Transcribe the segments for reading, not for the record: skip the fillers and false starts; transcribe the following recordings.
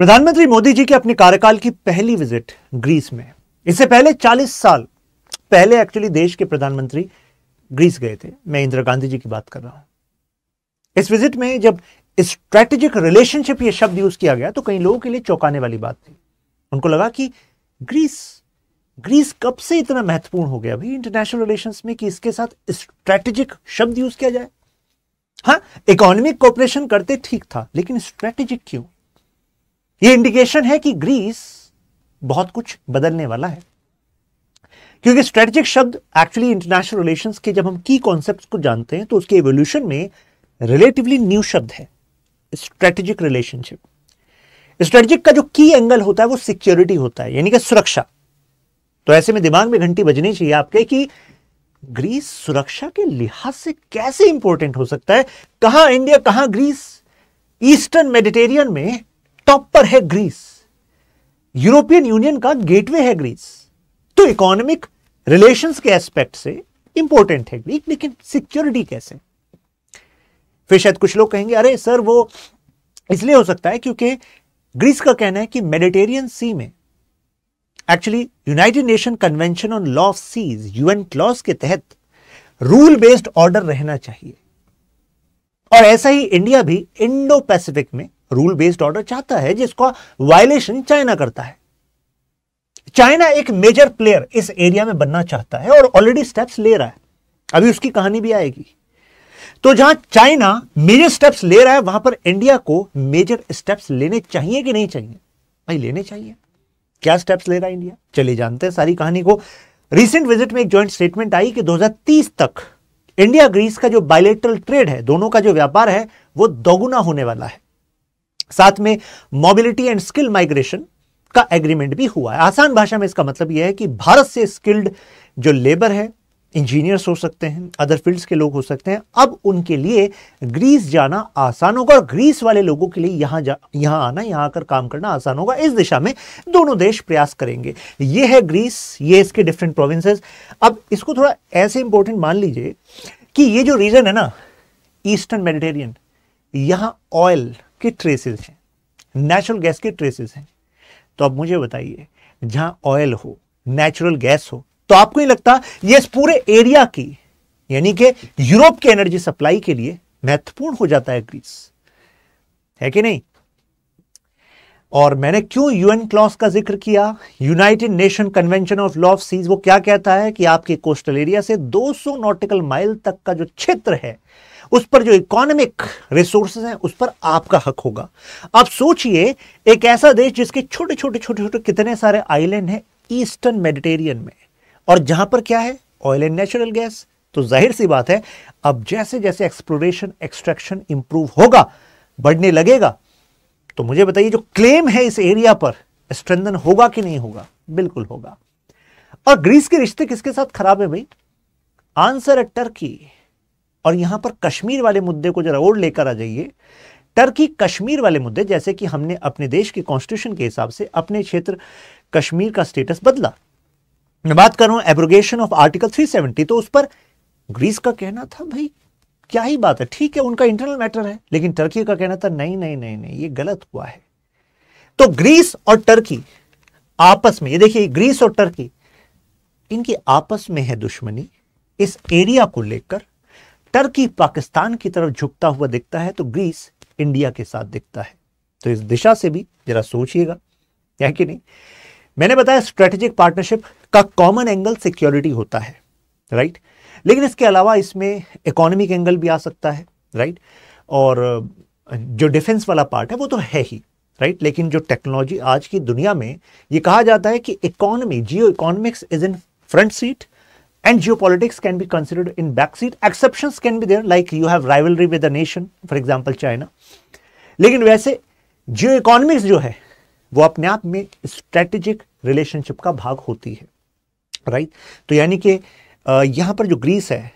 प्रधानमंत्री मोदी जी की अपने कार्यकाल की पहली विजिट ग्रीस में। इससे पहले 40 साल पहले एक्चुअली देश के प्रधानमंत्री ग्रीस गए थे। मैं इंदिरा गांधी जी की बात कर रहा हूं। इस विजिट में जब स्ट्रेटेजिक रिलेशनशिप ये शब्द यूज किया गया तो कई लोगों के लिए चौंकाने वाली बात थी। उनको लगा कि ग्रीस कब से इतना महत्वपूर्ण हो गया भाई इंटरनेशनल रिलेशंस में कि इसके साथ स्ट्रेटेजिक शब्द यूज किया जाए। हाँ, इकोनॉमिक कोऑपरेशन करते ठीक था, लेकिन स्ट्रेटेजिक क्यों? यह इंडिकेशन है कि ग्रीस बहुत कुछ बदलने वाला है, क्योंकि स्ट्रेटेजिक शब्द एक्चुअली इंटरनेशनल रिलेशंस के जब हम की कॉन्सेप्ट्स को जानते हैं तो उसके इवोल्यूशन में रिलेटिवली न्यू शब्द है स्ट्रेटेजिक रिलेशनशिप। स्ट्रेटेजिक का जो की एंगल होता है वो सिक्योरिटी होता है, यानी कि सुरक्षा। तो ऐसे में दिमाग में घंटी बजनी चाहिए आपके कि ग्रीस सुरक्षा के लिहाज से कैसे इंपॉर्टेंट हो सकता है। कहां इंडिया, कहां ग्रीस? ईस्टर्न मेडिटेरियन में टॉप पर है ग्रीस, यूरोपियन यूनियन का गेटवे है ग्रीस। तो इकोनॉमिक रिलेशंस के एस्पेक्ट से इंपॉर्टेंट है ग्रीस, लेकिन सिक्योरिटी कैसे? फिर शायद कुछ लोग कहेंगे अरे सर वो इसलिए हो सकता है क्योंकि ग्रीस का कहना है कि मेडिटेरियन सी में actually United Nation convention on law of seas UN clause के तहत रूल बेस्ड ऑर्डर रहना चाहिए। और ऐसा ही इंडिया भी इंडो पैसिफिक में रूल बेस्ड ऑर्डर चाहता है, जिसका वायलेशन चाइना करता है। चाइना एक मेजर प्लेयर इस एरिया में बनना चाहता है और ऑलरेडी स्टेप्स ले रहा है। अभी उसकी कहानी भी आएगी। तो जहां चाइना मेजर स्टेप्स ले रहा है वहां पर इंडिया को मेजर स्टेप्स लेने चाहिए कि नहीं चाहिए? भाई लेने चाहिए। क्या स्टेप्स ले रहा है इंडिया? चलिए जानते हैं सारी कहानी को। रिसेंट विजिट में एक जॉइंट स्टेटमेंट आई कि 2030 तक इंडिया ग्रीस का जो बायलैटरल ट्रेड है, दोनों का जो व्यापार है वो दोगुना होने वाला है। साथ में मोबिलिटी एंड स्किल माइग्रेशन का एग्रीमेंट भी हुआ है। आसान भाषा में इसका मतलब यह है कि भारत से स्किल्ड जो लेबर है, इंजीनियर्स हो सकते हैं, अदर फील्ड्स के लोग हो सकते हैं, अब उनके लिए ग्रीस जाना आसान होगा और ग्रीस वाले लोगों के लिए यहां आना, यहां आकर काम करना आसान होगा। इस दिशा में दोनों देश प्रयास करेंगे। यह है ग्रीस, ये इसके डिफरेंट प्रोविंसेस। अब इसको थोड़ा ऐसे इंपॉर्टेंट मान लीजिए कि ये जो रीजन है ना ईस्टर्न मेडिटेरियन, यहां ऑयल के ट्रेसेस हैं, नेचुरल गैस के ट्रेसेस हैं। तो अब मुझे बताइए, जहां ऑयल हो, नेचुरल गैस हो, तो आपको नहीं लगता ये इस पूरे एरिया की यानी कि यूरोप के एनर्जी सप्लाई के लिए महत्वपूर्ण हो जाता है ग्रीस, है कि नहीं? और मैंने क्यों यूएन क्लॉज का जिक्र किया? United Nation convention of law of seas वो क्या कहता है कि आपके कोस्टल एरिया से 200 नॉटिकल माइल तक का जो क्षेत्र है उस पर जो इकोनॉमिक रिसोर्सेज हैं उस पर आपका हक होगा। आप सोचिए, एक ऐसा देश जिसके छोटे छोटे कितने सारे आइलैंड हैं ईस्टर्न मेडिटेरियन में, और जहां पर क्या है? Oil and natural gas. तो जाहिर सी बात है, अब जैसे जैसे एक्सप्लोरेशन एक्सट्रैक्शन इंप्रूव होगा, बढ़ने लगेगा, तो मुझे बताइए जो क्लेम है इस एरिया पर स्ट्रेंथन होगा कि नहीं होगा? बिल्कुल होगा। और ग्रीस के रिश्ते किसके साथ खराब है भाई? आंसर है टर्की। और यहां पर कश्मीर वाले मुद्दे को जरा और लेकर आ जाइए। टर्की कश्मीर वाले मुद्दे, जैसे कि हमने अपने देश के कॉन्स्टिट्यूशन के हिसाब से अपने क्षेत्र कश्मीर का स्टेटस बदला, मैं बात कर रहा हूं एब्रोगेशन ऑफ आर्टिकल 370, तो उस पर ग्रीस का कहना था भाई क्या ही बात है, ठीक है उनका इंटरनल मैटर है, लेकिन टर्की का कहना था नहीं नहीं नहीं नहीं ये गलत हुआ है। तो ग्रीस और टर्की आपस में, ये देखिए ग्रीस और टर्की इनकी आपस में है दुश्मनी। इस एरिया को लेकर टर्की पाकिस्तान की तरफ झुकता हुआ दिखता है, तो ग्रीस इंडिया के साथ दिखता है। तो इस दिशा से भी जरा सोचिएगा, क्या कि नहीं? मैंने बताया स्ट्रेटेजिक पार्टनरशिप का कॉमन एंगल सिक्योरिटी होता है, राइट? लेकिन इसके अलावा इसमें इकोनॉमिक एंगल भी आ सकता है, राइट? और जो डिफेंस वाला पार्ट है वो तो है ही, राइट? लेकिन जो टेक्नोलॉजी आज की दुनिया में, ये कहा जाता है कि economy, Jio economics is in front seat and geopolitics can be considered in back seat. Exceptions can be there, like you have rivalry with a nation, for example China. लेकिन वैसे जियो इकोनॉमिक्स जो है वो अपने आप में स्ट्रेटेजिक रिलेशनशिप का भाग होती है, राइट? तो यानी कि यहां पर जो ग्रीस है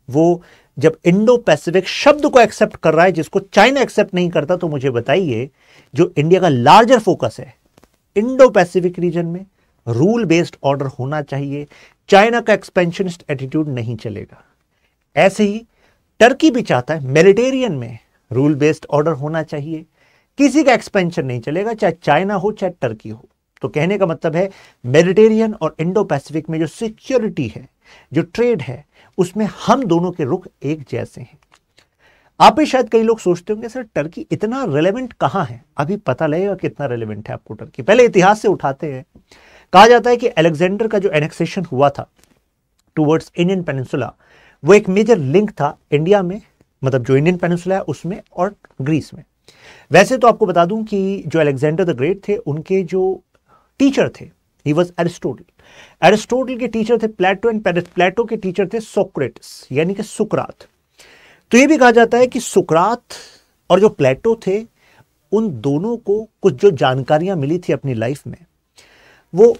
वो जब इंडो पैसिफिक शब्द को एक्सेप्ट कर रहा है, जिसको चाइना एक्सेप्ट नहीं करता, तो मुझे बताइए जो इंडिया का लार्जर फोकस है इंडो पैसिफिक रीजन में रूल बेस्ड ऑर्डर होना चाहिए। चाइना का एक्सपेंशनिस्ट एटीट्यूड नहीं चलेगा। ऐसे ही टर्की भी चाहता है मेडिटेरियन में रूल बेस्ड ऑर्डर होना चाहिए। किसी का एक्सपेंशन नहीं चलेगा, चाहे चाइना हो चाहे टर्की हो। तो कहने का मतलब है मेडिटेरियन और इंडो पैसिफिक में जो सिक्योरिटी है, जो ट्रेड है, उसमें हम दोनों के रुख एक जैसे हैं। आप ही शायद कई लोग सोचते होंगे सर टर्की इतना रेलेवेंट कहां है, अभी पता लगेगा कितना रेलेवेंट है आपको टर्की। पहले इतिहास से उठाते हैं। कहा जाता है कि अलेक्जेंडर का जो एनेक्सेशन हुआ था टुवर्ड्स इंडियन पेनिनसुला, वो एक मेजर लिंक था इंडिया में, मतलब जो इंडियन पेनिनसुला है उसमें और ग्रीस में। वैसे तो आपको बता दूं कि जो अलेक्जेंडर द ग्रेट थे, उनके जो टीचर थे, ही वॉज एरिस्टोटल। एरिस्टोटल के टीचर थे प्लेटो, एंड प्लेटो के टीचर थे सोक्रेटिस, यानी कि सुकरात। तो ये भी कहा जाता है कि सुकरात और जो प्लेटो थे, उन दोनों को कुछ जो जानकारियां मिली थी अपनी लाइफ में, वो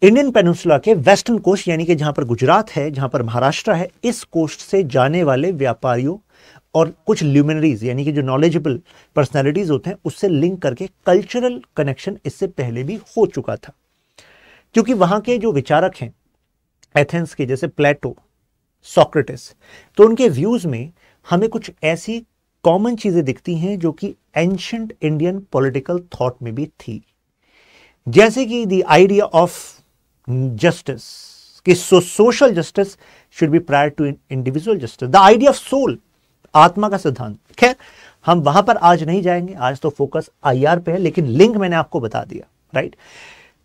इंडियन पेनिनसुला के वेस्टर्न कोस्ट, यानी कि जहां पर गुजरात है, जहां पर महाराष्ट्र है, इस कोस्ट से जाने वाले व्यापारियों और कुछ ल्यूमिनरीज, यानी कि जो नॉलेजेबल पर्सनालिटीज होते हैं, उससे लिंक करके कल्चरल कनेक्शन इससे पहले भी हो चुका था। क्योंकि वहां के जो विचारक हैं एथेंस के, जैसे प्लेटो, सोक्रेटिस, तो उनके व्यूज में हमें कुछ ऐसी कॉमन चीजें दिखती हैं जो कि एंशिएंट इंडियन पॉलिटिकल थॉट में भी थी। जैसे कि द आइडिया ऑफ जस्टिस, कि social justice should be prior to individual justice, the idea of soul, आत्मा का सिद्धांत। खैर हम वहां पर आज नहीं जाएंगे, आज तो फोकस आईआर पे है, लेकिन लिंक मैंने आपको बता दिया, राइट।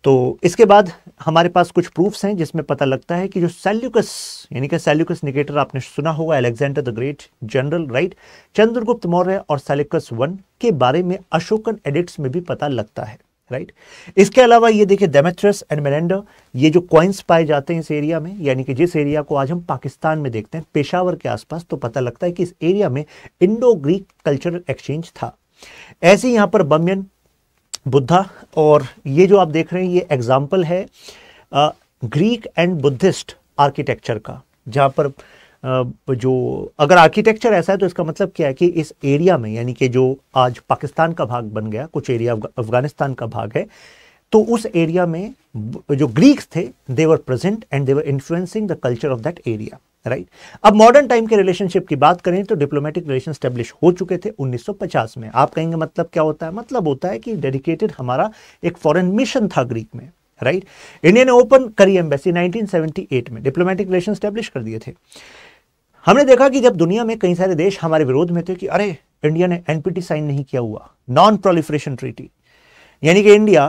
तो इसके बाद हमारे पास कुछ प्रूफ्स हैं जिसमें पता लगता है कि जो सेल्यूकस, यानी कि सेल्यूकस निकेटर आपने सुना होगा, Alexander the great general, right, Chandragupta Maurya और सेल्यूकस वन के बारे में अशोकन एडिक्ट्स में भी पता लगता है, राइट। इसके अलावा ये देखिए डेमेट्रियस एंड मेनेंडर, ये जो कॉइन्स पाए जाते हैं इस एरिया में, यानी कि जिस एरिया को आज हम पाकिस्तान में देखते हैं, पेशावर के आसपास, तो पता लगता है कि इस एरिया में इंडो ग्रीक कल्चरल एक्सचेंज था। ऐसे यहां पर बम्यन, बुद्धा, और ये जो आप देख रहे हैं ये एग्जाम्पल है ग्रीक एंड बुद्धिस्ट आर्किटेक्चर का, जहां पर जो अगर आर्किटेक्चर ऐसा है तो इसका मतलब क्या है कि इस एरिया में, यानी कि जो आज पाकिस्तान का भाग बन गया, कुछ एरिया अफगानिस्तान का भाग है, तो उस एरिया में जो ग्रीक्स थे, they were present and they were influencing the culture of that area, right. अब मॉडर्न टाइम के रिलेशनशिप की बात करें तो डिप्लोमेटिक रिलेशन स्टैब्लिश हो चुके थे 1950 में। आप कहेंगे मतलब क्या होता है? मतलब होता है कि डेडिकेटेड हमारा एक फॉरेन मिशन था ग्रीक में, राइट। इंडिया ने ओपन करी एम्बेसी 1978 में, डिप्लोमेटिक रिलेशन स्टैब्लिश कर दिए थे। हमने देखा कि जब दुनिया में कई सारे देश हमारे विरोध में थे कि अरे इंडिया ने एनपीटी साइन नहीं किया हुआ, नॉन प्रोलिफरेशन ट्रीटी, यानी कि इंडिया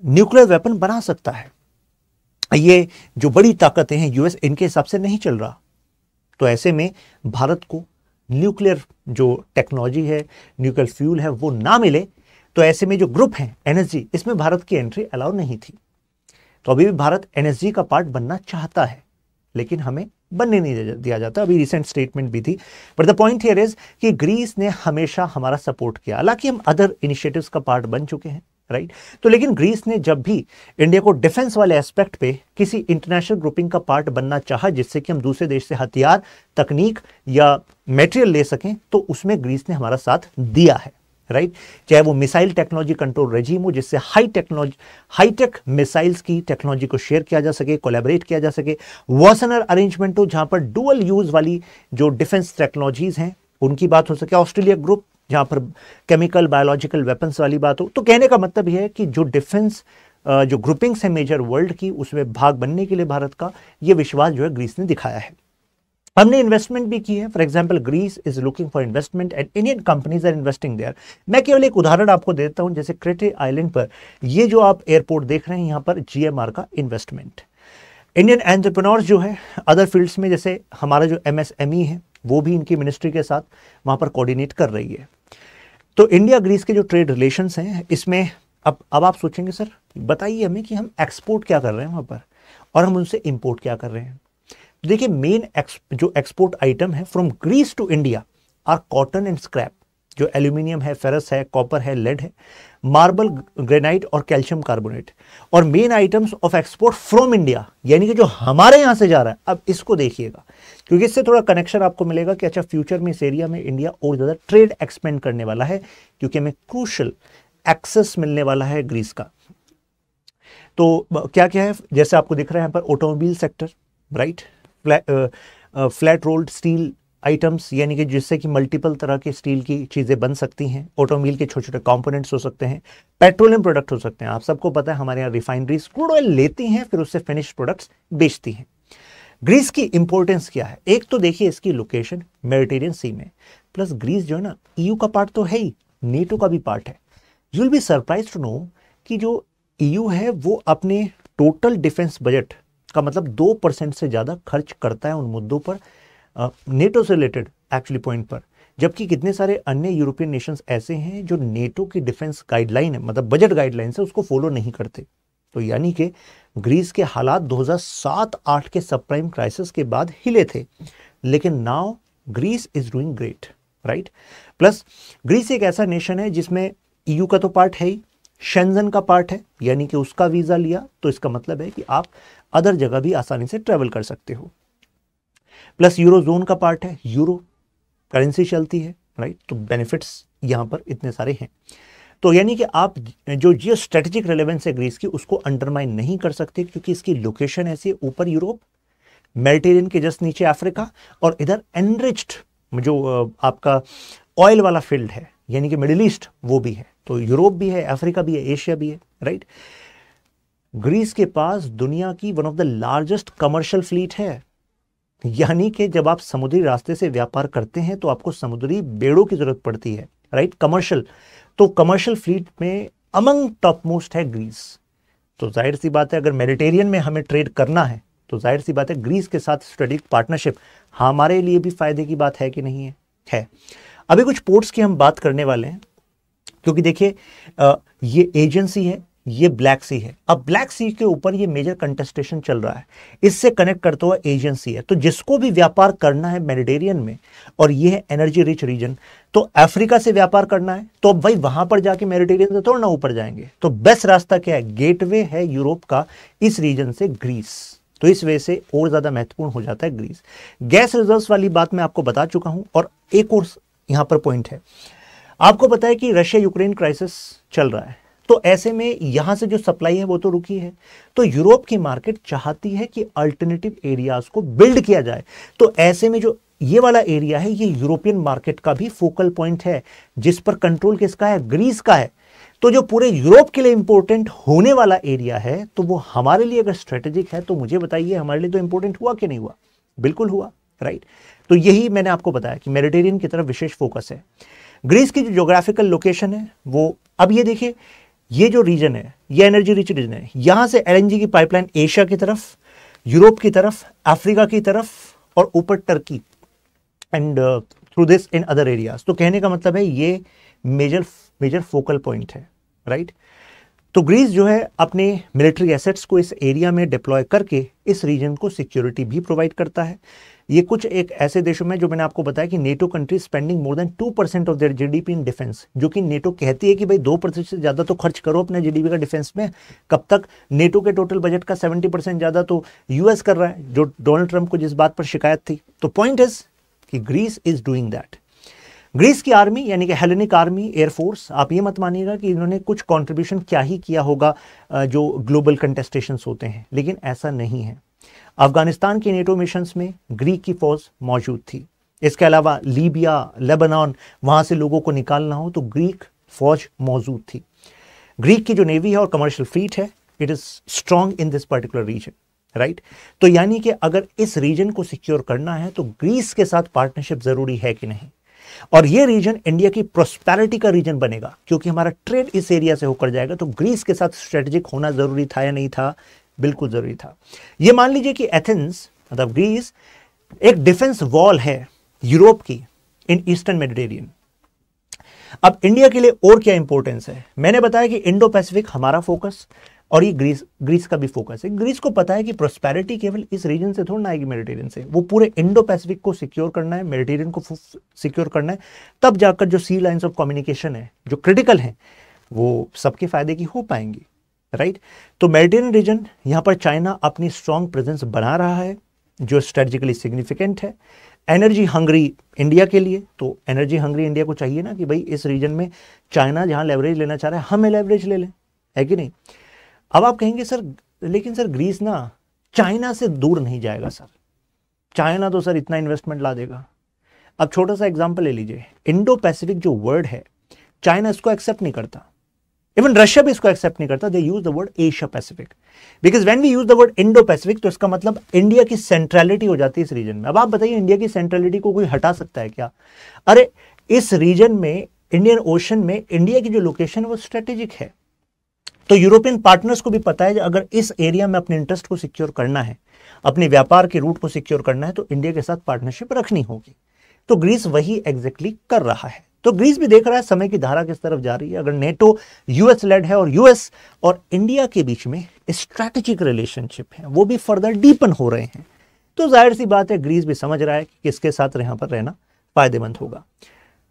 न्यूक्लियर वेपन बना सकता है, ये जो बड़ी ताकतें हैं यूएस, इनके हिसाब से नहीं चल रहा, तो ऐसे में भारत को न्यूक्लियर जो टेक्नोलॉजी है, न्यूक्लियर फ्यूल है, वो ना मिले, तो ऐसे में जो ग्रुप है एनएसजी, इसमें भारत की एंट्री अलाउ नहीं थी। तो अभी भी भारत एनएसजी का पार्ट बनना चाहता है, लेकिन हमें बनने नहीं दिया जाता। अभी रिसेंट स्टेटमेंट भी थी, but the point here is कि ग्रीस ने हमेशा हमारा सपोर्ट किया, हालांकि हम अदर इनिशिएटिव्स का पार्ट बन चुके हैं, राइट। तो लेकिन ग्रीस ने जब भी इंडिया को डिफेंस वाले एस्पेक्ट पे किसी इंटरनेशनल ग्रुपिंग का पार्ट बनना चाहा, जिससे कि हम दूसरे देश से हथियार, तकनीक या मटेरियल ले सकें, तो उसमें ग्रीस ने हमारा साथ दिया है, राइट। चाहे वो मिसाइल टेक्नोलॉजी कंट्रोल रेजिम हो, जिससे हाईटेक मिसाइल्स की टेक्नोलॉजी को शेयर किया जा सके, कोलैबोरेट किया जा सके, वासनर अरेंजमेंट हो जहां पर डुअल यूज वाली जो डिफेंस टेक्नोलॉजीज हैं उनकी बात हो सके, ऑस्ट्रेलिया ग्रुप जहां पर केमिकल बायोलॉजिकल वेपन्स वाली बात हो। तो कहने का मतलब यह है कि जो डिफेंस जो ग्रुपिंग्स है मेजर वर्ल्ड की, उसमें भाग बनने के लिए भारत का ये विश्वास जो है ग्रीस ने दिखाया है। हमने इन्वेस्टमेंट भी की है। For example Greece is looking for investment and Indian companies are investing there. मैं केवल एक उदाहरण आपको देता हूं, जैसे क्रेटे आइलैंड पर ये जो आप एयरपोर्ट देख रहे हैं, यहां पर जीएमआर का इन्वेस्टमेंट। इंडियन एंटरप्रेन्योर्स जो है अदर फील्ड्स में, जैसे हमारा जो एमएसएमई है, वो भी इनकी मिनिस्ट्री के साथ वहां पर कोऑर्डिनेट कर रही है। तो इंडिया ग्रीस के जो ट्रेड रिलेशंस हैं, इसमें अब आप सोचेंगे सर बताइए हमें कि हम एक्सपोर्ट क्या कर रहे हैं वहां पर और हम उनसे इंपोर्ट क्या कर रहे हैं। देखिए मेन जो एक्सपोर्ट आइटम है from Greece to India are cotton and scrap, जो एल्यूमिनियम है, फेरस है, कॉपर है, लेड है, मार्बल, ग्रेनाइट और कैल्शियम कार्बोनेट। और main items of export from India, यानी कि जो हमारे यहां से जा रहा है। अब इसको देखिएगा, क्योंकि इससे थोड़ा कनेक्शन आपको मिलेगा कि अच्छा फ्यूचर में इस एरिया में इंडिया और ज्यादा ट्रेड एक्सपेंड करने वाला है, क्योंकि हमें क्रूशियल एक्सेस मिलने वाला है ग्रीस का। तो क्या क्या है, जैसे आपको दिख रहा है यहाँ पर automobile sector, right, flat rolled steel items, यानी कि जिससे कि मल्टीपल तरह के स्टील की चीज़ें बन सकती हैं, ऑटोमोबाइल के छोटे छोटे कंपोनेंट्स हो सकते हैं, पेट्रोलियम प्रोडक्ट हो सकते हैं। आप सबको पता है हमारे यहाँ रिफाइनरीज क्रूड ऑयल लेती हैं, फिर उससे फिनिश्ड प्रोडक्ट्स बेचती हैं। ग्रीस की इंपॉर्टेंस क्या है? एक तो देखिए इसकी लोकेशन मेडिटेरियन सी में, प्लस ग्रीस जो है ना ईयू का पार्ट तो है ही, नेटो का भी पार्ट है। You will be surprise to know कि जो ईयू है वो अपने टोटल डिफेंस बजट का मतलब 2% से ज़्यादा खर्च करता है उन मुद्दों पर, नेटो से रिलेटेड एक्चुअली पॉइंट पर, जबकि कितने सारे अन्य यूरोपियन नेशंस ऐसे हैं जो नेटो की डिफेंस गाइडलाइन है, मतलब बजट गाइडलाइन है, उसको फॉलो नहीं करते। तो यानी कि ग्रीस के हालात 2007-8 के सब प्राइम क्राइसिस के बाद हिले थे, लेकिन now Greece is doing great, right. Plus Greece एक ऐसा नेशन है जिसमें ईयू का तो पार्ट है ही, शेंजन का पार्ट है, यानी कि उसका वीजा लिया तो इसका मतलब है कि आप अदर जगह भी आसानी से ट्रेवल कर सकते हो। प्लस यूरोजोन का पार्ट है, यूरो करेंसी चलती है, राइट। तो बेनिफिट्स यहां पर इतने सारे हैं। तो यानी कि आप जो जियो स्ट्रेटेजिक रेलेवेंस है ग्रीस की उसको अंडरमाइन नहीं कर सकते, क्योंकि इसकी लोकेशन ऐसी है, ऊपर यूरोप, मेडिटेरियन के जस्ट नीचे अफ्रीका, और इधर एनरिच्ड जो आपका ऑयल वाला फील्ड है यानी कि मिडिल ईस्ट वो भी है। तो यूरोप भी है, अफ्रीका भी है, एशिया भी है, राइट। ग्रीस के पास दुनिया की one of the largest commercial fleet है, यानी कि जब आप समुद्री रास्ते से व्यापार करते हैं तो आपको समुद्री बेड़ों की जरूरत पड़ती है, राइट, कमर्शियल। तो कमर्शियल फ्लीट में अमंग टॉप मोस्ट है ग्रीस। तो जाहिर सी बात है अगर मेडिटेरियन में हमें ट्रेड करना है तो जाहिर सी बात है ग्रीस के साथ स्ट्रेटेजिक पार्टनरशिप हमारे लिए भी फायदे की बात है कि नहीं है? है। अभी कुछ पोर्ट्स की हम बात करने वाले हैं, क्योंकि देखिए ये एजेंसी है, ये ब्लैक सी है। अब ब्लैक सी के ऊपर ये मेजर कंटेस्टेशन चल रहा है, इससे कनेक्ट करता हुआ एजेंसी है। तो जिसको भी व्यापार करना है मेडिटेरियन में, और ये है एनर्जी रिच रीजन, तो अफ्रीका से व्यापार करना है तो अब भाई वहां पर जाके मेडिटेरियन से थोड़ा ना ऊपर जाएंगे। तो बेस्ट रास्ता क्या है? गेटवे है यूरोप का इस रीजन से ग्रीस। तो इस वजह से और ज्यादा महत्वपूर्ण हो जाता है ग्रीस। गैस रिजर्व्स वाली बात मैं आपको बता चुका हूं, और एक और यहां पर पॉइंट है, आपको पता है कि रशिया यूक्रेन क्राइसिस चल रहा है, तो ऐसे में यहां से जो सप्लाई है वो तो रुकी है। तो यूरोप की मार्केट चाहती है कि अल्टरनेटिव एरियाज को बिल्ड किया जाए। तो ऐसे में जो ये वाला एरिया है ये यूरोपियन मार्केट का भी फोकल पॉइंट है, जिस पर कंट्रोल किसका है? ग्रीस का है। तो जो पूरे यूरोप के लिए इंपॉर्टेंट होने वाला एरिया है, तो वो हमारे लिए अगर स्ट्रेटेजिक है तो मुझे बताइए हमारे लिए तो इंपॉर्टेंट हुआ कि नहीं हुआ? बिल्कुल हुआ, राइट। तो यही मैंने आपको बताया कि मेडिटेरियन की तरफ विशेष फोकस है। ग्रीस की जो ज्योग्राफिकल लोकेशन है वो, अब ये देखिए, ये जो रीजन है ये एनर्जी रिच रीजन है। यहां से एलएनजी की पाइपलाइन एशिया की तरफ, यूरोप की तरफ, अफ्रीका की तरफ, और ऊपर Turkey, and through this in other areas. तो कहने का मतलब है ये मेजर फोकल पॉइंट है, राइट। तो ग्रीस जो है अपने मिलिट्री एसेट्स को इस एरिया में डिप्लॉय करके इस रीजन को सिक्योरिटी भी प्रोवाइड करता है। ये कुछ एक ऐसे देशों में जो मैंने आपको बताया कि NATO country spending more than 2% of their GDP in defence, जो कि नेटो कहती है कि भाई 2% से ज्यादा तो खर्च करो अपने जीडीपी का डिफेंस में। कब तक? नेटो के टोटल बजट का 70% ज्यादा तो यूएस कर रहा है, जो डोनाल्ड ट्रंप को जिस बात पर शिकायत थी। तो पॉइंट इज कि Greece is doing that. Greece की आर्मी यानी कि हेलेनिक आर्मी, एयरफोर्स, आप ये मत मानिएगा कि इन्होंने कुछ कंट्रीब्यूशन क्या ही किया होगा जो ग्लोबल कंटेस्टेशंस होते हैं, लेकिन ऐसा नहीं है। अफगानिस्तान के नेटो मिशंस में ग्रीक की फौज मौजूद थी। इसके अलावा लीबिया, लेबनान, वहां से लोगों को निकालना हो तो ग्रीक फौज मौजूद थी। ग्रीक की जो नेवी है और कमर्शियल फ्लीट है, it is strong in this particular region, right. तो यानी कि अगर इस रीजन को सिक्योर करना है तो ग्रीस के साथ पार्टनरशिप जरूरी है कि नहीं? और ये रीजन इंडिया की प्रोस्पेरिटी का रीजन बनेगा, क्योंकि हमारा ट्रेड इस एरिया से होकर जाएगा। तो ग्रीस के साथ स्ट्रेटेजिक होना जरूरी था या नहीं था? बिल्कुल जरूरी था। ये मान लीजिए कि एथेंस मतलब ग्रीस एक डिफेंस वॉल है यूरोप की इन ईस्टर्न मेडिटेरियन। अब इंडिया के लिए और क्या इंपॉर्टेंस है? मैंने बताया कि इंडो पैसिफिक हमारा फोकस, और ये ग्रीस का भी फोकस है। ग्रीस को पता है कि प्रोस्पेरिटी केवल इस रीजन से थोड़ा ना आएगी, मेडिटेरियन से। वो पूरे इंडो पैसिफिक को सिक्योर करना है, मेडिटेरियन को सिक्योर करना है, तब जाकर जो सी लाइंस ऑफ कम्युनिकेशन है जो क्रिटिकल है वो सबके फायदे की हो पाएंगी, राइट। तो मेडिटेरियन रीजन, यहां पर चाइना अपनी स्ट्रॉन्ग प्रेजेंस बना रहा है जो स्ट्रेटेजिकली सिग्निफिकेंट है। एनर्जी हंग्री इंडिया के लिए, तो एनर्जी हंग्री इंडिया को चाहिए ना कि भाई इस रीजन में चाइना जहां लेवरेज लेना चाह रहा है, हमें लेवरेज ले लें, है कि नहीं? अब आप कहेंगे सर, लेकिन सर ग्रीस ना चाइना से दूर नहीं जाएगा सर, चाइना तो सर इतना इन्वेस्टमेंट ला देगा। अब छोटा सा एग्जांपल ले लीजिए, इंडो पैसिफिक जो वर्ड है, चाइना इसको एक्सेप्ट नहीं करता, इवन रशिया भी इसको एक्सेप्ट नहीं करता। They use the word Asia Pacific, because when we use the word Indo Pacific तो इसका मतलब इंडिया की सेंट्रलिटी हो जाती है इस रीजन में। अब आप बताइए, इंडिया की सेंट्रलिटी को कोई हटा सकता है क्या? अरे इस रीजन में, इंडियन ओशन में इंडिया की जो लोकेशन है वो स्ट्रेटेजिक है। तो यूरोपियन पार्टनर्स को भी पता है कि अगर इस एरिया में अपने इंटरेस्ट को सिक्योर करना है, अपने व्यापार के रूट को सिक्योर करना है, तो इंडिया के साथ पार्टनरशिप रखनी होगी। तो ग्रीस वही एग्जैक्टली कर रहा है। तो ग्रीस भी देख रहा है समय की धारा किस तरफ जा रही है। अगर नेटो यूएस लेड है और यूएस और इंडिया के बीच में स्ट्रैटेजिक रिलेशनशिप है, वो भी फर्दर डीपन हो रहे हैं, तो जाहिर सी बात है ग्रीस भी समझ रहा है कि किसके साथ यहां पर रहना फायदेमंद होगा।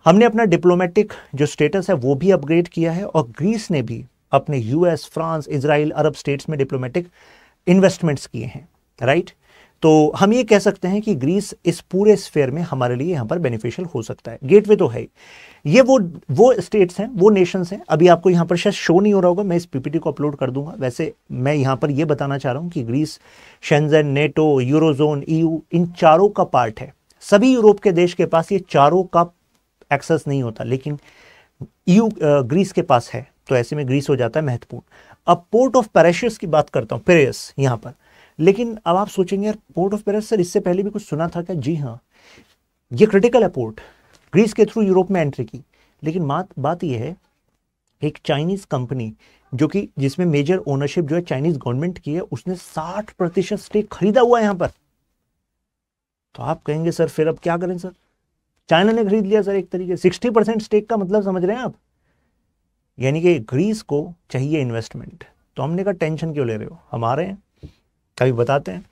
हमने अपना डिप्लोमेटिक जो स्टेटस है वो भी अपग्रेड किया है, और ग्रीस ने भी अपने यूएस, फ्रांस, इजराइल, अरब स्टेट्स में डिप्लोमेटिक इन्वेस्टमेंट्स किए हैं, राइट। तो हम ये कह सकते हैं कि ग्रीस इस पूरे स्फेयर में हमारे लिए यहाँ पर बेनिफिशियल हो सकता है। गेटवे तो है, ये वो स्टेट्स हैं, वो नेशंस हैं। अभी आपको यहाँ पर शायद शो नहीं हो रहा होगा, मैं इस पीपीटी को अपलोड कर दूंगा। वैसे मैं यहाँ पर ये बताना चाह रहा हूँ कि Greece Schengen, NATO, Eurozone, EU, इन चारों का पार्ट है। सभी यूरोप के देश के पास ये चारों का एक्सेस नहीं होता, लेकिन ईयू ग्रीस के पास है, तो ऐसे में ग्रीस हो जाता है महत्वपूर्ण। अब पोर्ट ऑफ पेरिस की बात करता हूँ, पेरिस यहाँ पर। लेकिन अब आप सोचेंगे यार पोर्ट ऑफ पेरिस, सर इससे पहले भी कुछ सुना था क्या? जी हाँ, ये क्रिटिकल है पोर्ट, ग्रीस के थ्रू यूरोप में एंट्री की। लेकिन बात यह है, एक चाइनीज कंपनी जो कि जिसमें मेजर ओनरशिप जो है चाइनीज गवर्नमेंट की है, उसने 60% स्टेक खरीदा हुआ है यहां पर। तो आप कहेंगे सर फिर अब क्या करें? सर चाइना ने खरीद लिया सर एक तरीके से 60% स्टेक का मतलब समझ रहे हैं आप? यानी कि ग्रीस को चाहिए इन्वेस्टमेंट। तो हमने कहा टेंशन क्यों ले रहे हो, हमारे हैं, कभी बताते हैं।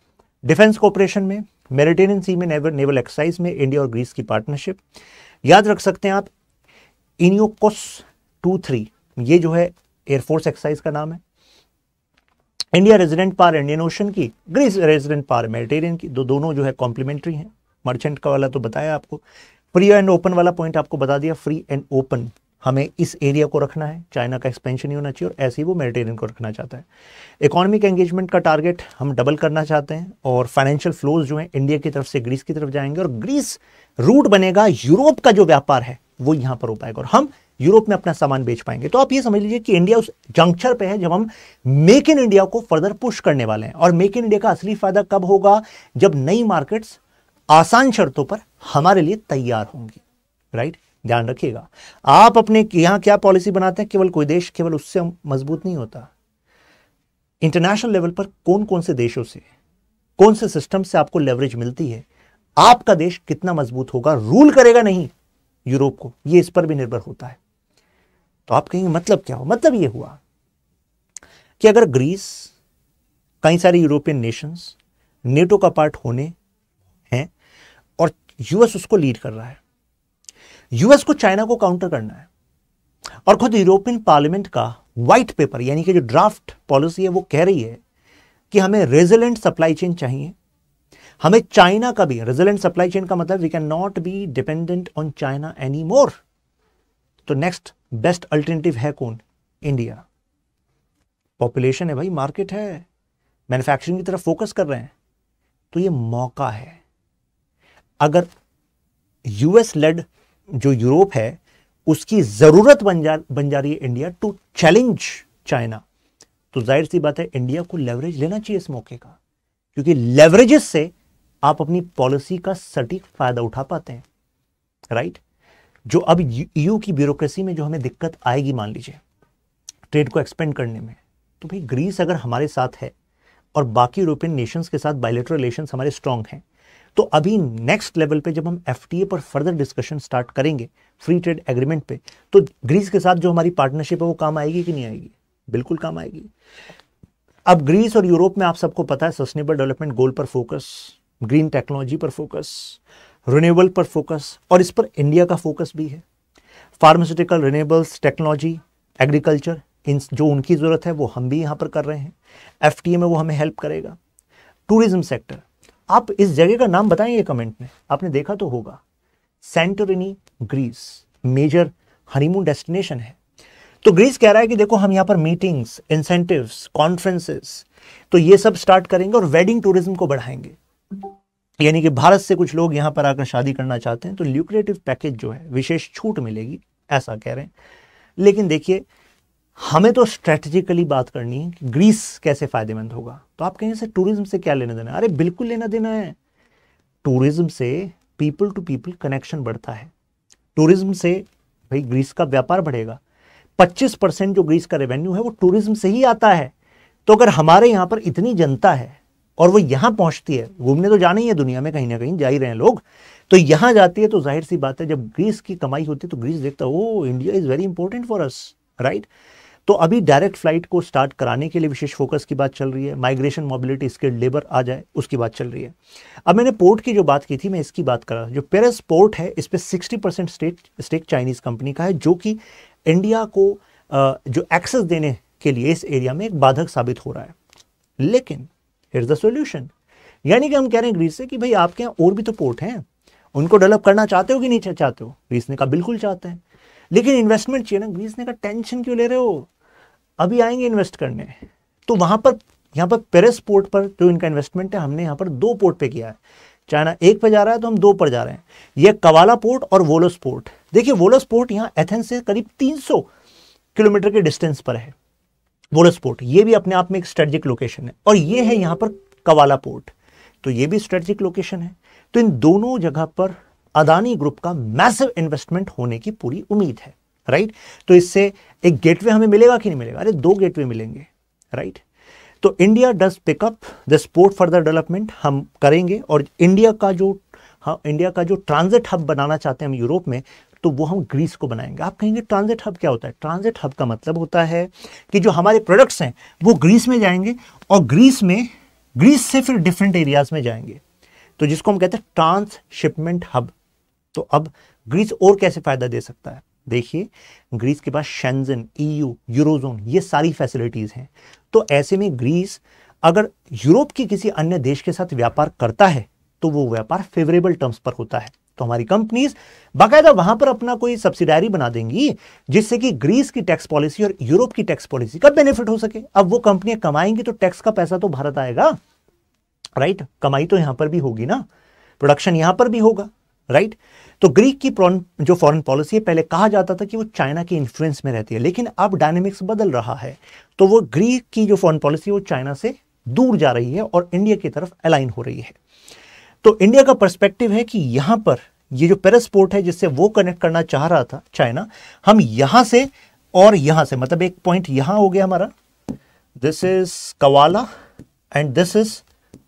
डिफेंस कोऑपरेशन में, मेडिटेरियन सी में नेवल एक्सरसाइज में इंडिया और ग्रीस की पार्टनरशिप याद रख सकते हैं आप। इनियोकोस 2-3 ये जो है एयरफोर्स एक्सरसाइज का नाम है। India resident power Indian ocean की, ग्रीस रेजिडेंट पावर मेडिटेरियन की, दोनों जो है कॉम्प्लीमेंट्री हैं। मर्चेंट का वाला तो बताया आपको, फ्री एंड ओपन वाला पॉइंट आपको बता दिया। फ्री एंड ओपन हमें इस एरिया को रखना है, चाइना का एक्सपेंशन नहीं होना चाहिए, और ऐसे ही वो मेडिटेरियन को रखना चाहता है। इकोनॉमिक एंगेजमेंट का टारगेट हम डबल करना चाहते हैं, और फाइनेंशियल फ्लोज जो है इंडिया की तरफ से ग्रीस की तरफ जाएंगे, और ग्रीस रूट बनेगा, यूरोप का जो व्यापार है वो यहां पर हो पाएगा, और हम यूरोप में अपना सामान बेच पाएंगे। तो आप ये समझ लीजिए कि इंडिया उस जंक्चर पे है जब हम मेक इन इंडिया को फर्दर पुश करने वाले हैं। और मेक इन इंडिया का असली फायदा कब होगा? जब नई मार्केट्स आसान शर्तों पर हमारे लिए तैयार होंगी, राइट। ध्यान रखिएगा, आप अपने यहां क्या पॉलिसी बनाते हैं, केवल कोई देश केवल उससे मजबूत नहीं होता। इंटरनेशनल लेवल पर कौन कौन से देशों से, कौन से सिस्टम से आपको लेवरेज मिलती है, आपका देश कितना मजबूत होगा, रूल करेगा नहीं यूरोप को, ये इस पर भी निर्भर होता है। तो आप कहेंगे मतलब क्या हो? मतलब ये हुआ कि अगर ग्रीस, कई सारे यूरोपियन नेशंस नेटो का पार्ट होने हैं और यूएस उसको लीड कर रहा है, यूएस को चाइना को काउंटर करना है, और खुद यूरोपियन पार्लियामेंट का व्हाइट पेपर यानी कि जो ड्राफ्ट पॉलिसी है वो कह रही है कि हमें रेजिलेंट सप्लाई चेन चाहिए, हमें चाइना का भी रेजिलेंट सप्लाई चेन का मतलब we can not be dependent on China any more. तो नेक्स्ट बेस्ट अल्टरनेटिव है कौन? इंडिया। पॉपुलेशन है भाई, मार्केट है, मैन्युफैक्चरिंग की तरफ फोकस कर रहे हैं, तो ये मौका है। अगर यूएस लेड जो यूरोप है उसकी जरूरत बन जा रही है इंडिया टू चैलेंज चाइना, तो जाहिर सी बात है इंडिया को लेवरेज लेना चाहिए इस मौके का, क्योंकि लेवरेजेस से आप अपनी पॉलिसी का सटीक फायदा उठा पाते हैं, राइट। जो अब ईयू की ब्यूरोक्रेसी में जो हमें दिक्कत आएगी, मान लीजिए ट्रेड को एक्सपेंड करने में, तो भाई ग्रीस अगर हमारे साथ है और बाकी यूरोपियन नेशंस के साथ बायलैटरल रिलेशंस हमारे स्ट्रांग हैं, तो अभी नेक्स्ट लेवल पे जब हम एफटीए पर फर्दर डिस्कशन स्टार्ट करेंगे, फ्री ट्रेड एग्रीमेंट पे, तो ग्रीस के साथ जो हमारी पार्टनरशिप है वो काम आएगी कि नहीं आएगी? बिल्कुल काम आएगी। अब ग्रीस और यूरोप में आप सबको पता है सस्टेनेबल डेवलपमेंट गोल पर फोकस, ग्रीन टेक्नोलॉजी पर फोकस, रिन्यूएबल पर फोकस, और इस पर इंडिया का फोकस भी है। फार्मास्यूटिकल, रिन्यूएबल्स, टेक्नोलॉजी, एग्रीकल्चर, इन जो उनकी जरूरत है वो हम भी यहां पर कर रहे हैं, एफटीए में वो हमें हेल्प करेगा। टूरिज्म सेक्टर, आप इस जगह का नाम बताएंगे कमेंट में, आपने देखा तो होगा, Santorini Greece major honeymoon destination है। तो ग्रीस कह रहा है कि देखो हम यहां पर मीटिंग्स, इंसेंटिव्स, कॉन्फ्रेंसेस, तो ये सब स्टार्ट करेंगे और वेडिंग टूरिज्म को बढ़ाएंगे। यानी कि भारत से कुछ लोग यहां पर आकर शादी करना चाहते हैं तो ल्यूक्रेटिव पैकेज जो है, विशेष छूट मिलेगी, ऐसा कह रहे हैं। लेकिन देखिए, हमें तो स्ट्रेटेजिकली बात करनी है कि ग्रीस कैसे फायदेमंद होगा। तो आप कहेंगे से टूरिज्म से क्या लेना देना है? अरे बिल्कुल लेना देना है। टूरिज्म से पीपल टू पीपल कनेक्शन बढ़ता है। टूरिज्म से भाई ग्रीस का व्यापार बढ़ेगा। 25% जो ग्रीस का रेवेन्यू है वो टूरिज्म से ही आता है। तो अगर हमारे यहां पर इतनी जनता है और वो यहां पहुंचती है, घूमने तो जाना ही है दुनिया में, कहीं ना कहीं जा ही रहे हैं लोग, तो यहां जाती है, तो जाहिर सी बात है जब ग्रीस की कमाई होती है तो ग्रीस देखता है oh India is very important for us, right. तो अभी डायरेक्ट फ्लाइट को स्टार्ट कराने के लिए विशेष फोकस की बात चल रही है। माइग्रेशन मोबिलिटी स्किल्ड लेबर आ जाए उसकी बात चल रही है। अब मैंने पोर्ट की जो बात की थी, मैं इसकी बात कर रहा हूं। जो पेरिस पोर्ट है इस पे 60% स्टेक चाइनीज कंपनी का है, जो कि इंडिया को जो एक्सेस देने के लिए इस एरिया में एक बाधक साबित हो रहा है। लेकिन हियर द सॉल्यूशन, यानी कि हम कह रहे हैं ग्रीस से कि भाई आपके यहाँ और भी तो पोर्ट हैं, उनको डेवलप करना चाहते हो कि नहीं चाहते हो? ग्रीस ने कहा बिल्कुल चाहते हैं, लेकिन इन्वेस्टमेंट चाहिए ना। ग्रीस ने कहा टेंशन क्यों ले रहे हो, अभी आएंगे इन्वेस्ट करने। तो वहां पर यहाँ पर पेरिस पोर्ट पर जो इनका इन्वेस्टमेंट है, हमने यहाँ पर 2 पोर्ट पे किया है। चाइना 1 पे जा रहा है तो हम 2 पर जा रहे हैं। ये कवाला पोर्ट और वोलोस पोर्ट। देखिए वोलोस पोर्ट यहाँ एथेंस से करीब 300 किलोमीटर के डिस्टेंस पर है। वोलोस पोर्ट ये भी अपने आप में एक स्ट्रेटेजिक लोकेशन है, और ये है यहाँ पर कवाला पोर्ट, तो ये भी स्ट्रेटेजिक लोकेशन है। तो इन दोनों जगह पर अदानी ग्रुप का मैसिव इन्वेस्टमेंट होने की पूरी उम्मीद है, राइट। तो इससे एक गेटवे हमें मिलेगा कि नहीं मिलेगा? अरे 2 गेटवे मिलेंगे, राइट। तो India does pick up the sport for the development हम करेंगे, और इंडिया का जो ट्रांजिट हब बनाना चाहते हैं हम यूरोप में, तो वो हम ग्रीस को बनाएंगे। आप कहेंगे ट्रांजिट हब क्या होता है? ट्रांजिट हब का मतलब होता है कि जो हमारे प्रोडक्ट्स हैं वो ग्रीस में जाएंगे, और ग्रीस से फिर डिफरेंट एरियाज में जाएंगे, तो जिसको हम कहते हैं ट्रांसशिपमेंट हब। तो अब ग्रीस और कैसे फायदा दे सकता है? देखिए, ग्रीस के पास शेंजन, ईयू, यूरोजोन, ये सारी फैसिलिटीज हैं। तो ऐसे में ग्रीस अगर यूरोप की किसी अन्य देश के साथ व्यापार करता है तो वो व्यापार फेवरेबल टर्म्स पर होता है। तो हमारी कंपनीज बाकायदा वहां पर अपना कोई सब्सिडारी बना देंगी, जिससे कि ग्रीस की टैक्स पॉलिसी और यूरोप की टैक्स पॉलिसी का बेनिफिट हो सके। अब वो कंपनियां कमाएंगी तो टैक्स का पैसा तो भारत आएगा, राइट। कमाई तो यहां पर भी होगी ना, प्रोडक्शन यहां पर भी होगा, राइट। तो ग्रीक की जो फॉरेन पॉलिसी है, पहले कहा जाता था कि वो चाइना के इन्फ्लुएंस में रहती है, लेकिन अब डायनेमिक्स बदल रहा है। तो वो ग्रीक की जो फॉरेन पॉलिसी है वो चाइना से दूर जा रही है और इंडिया की तरफ अलाइन हो रही है। तो इंडिया का पर्सपेक्टिव है कि यहां पर ये जो पेरिस पोर्ट है जिससे वो कनेक्ट करना चाह रहा था चाइना, हम यहां से और यहां से, मतलब एक पॉइंट यहां हो गया हमारा, this is Kavala and this is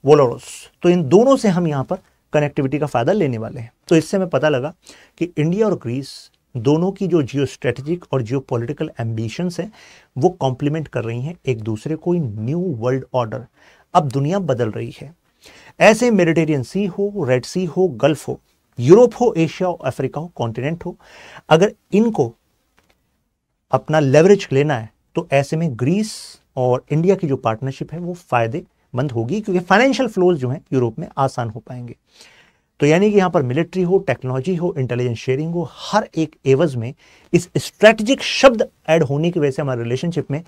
Volos, तो इन दोनों से हम यहां पर कनेक्टिविटी का फायदा लेने वाले हैं। तो इससे हमें पता लगा कि इंडिया और ग्रीस दोनों की जो जियो स्ट्रेटेजिक और जियो पॉलिटिकल एम्बिशंस हैं वो कॉम्प्लीमेंट कर रही हैं एक दूसरे को। न्यू वर्ल्ड ऑर्डर, अब दुनिया बदल रही है। ऐसे मेडिटेरियन सी हो, रेड सी हो, गल्फ हो, यूरोप हो, एशिया हो, अफ्रीका हो, कॉन्टिनेंट हो, अगर इनको अपना लेवरेज लेना है तो ऐसे में ग्रीस और इंडिया की जो पार्टनरशिप है वो फायदेमंद होगी, क्योंकि फाइनेंशियल फ्लोज जो हैं यूरोप में आसान हो पाएंगे। तो यानी कि यहां पर मिलिट्री हो, टेक्नोलॉजी हो, इंटेलिजेंस शेयरिंग हो, हर एक एवज में इस स्ट्रेटेजिक शब्द ऐड होने की वजह से हमारे रिलेशनशिप में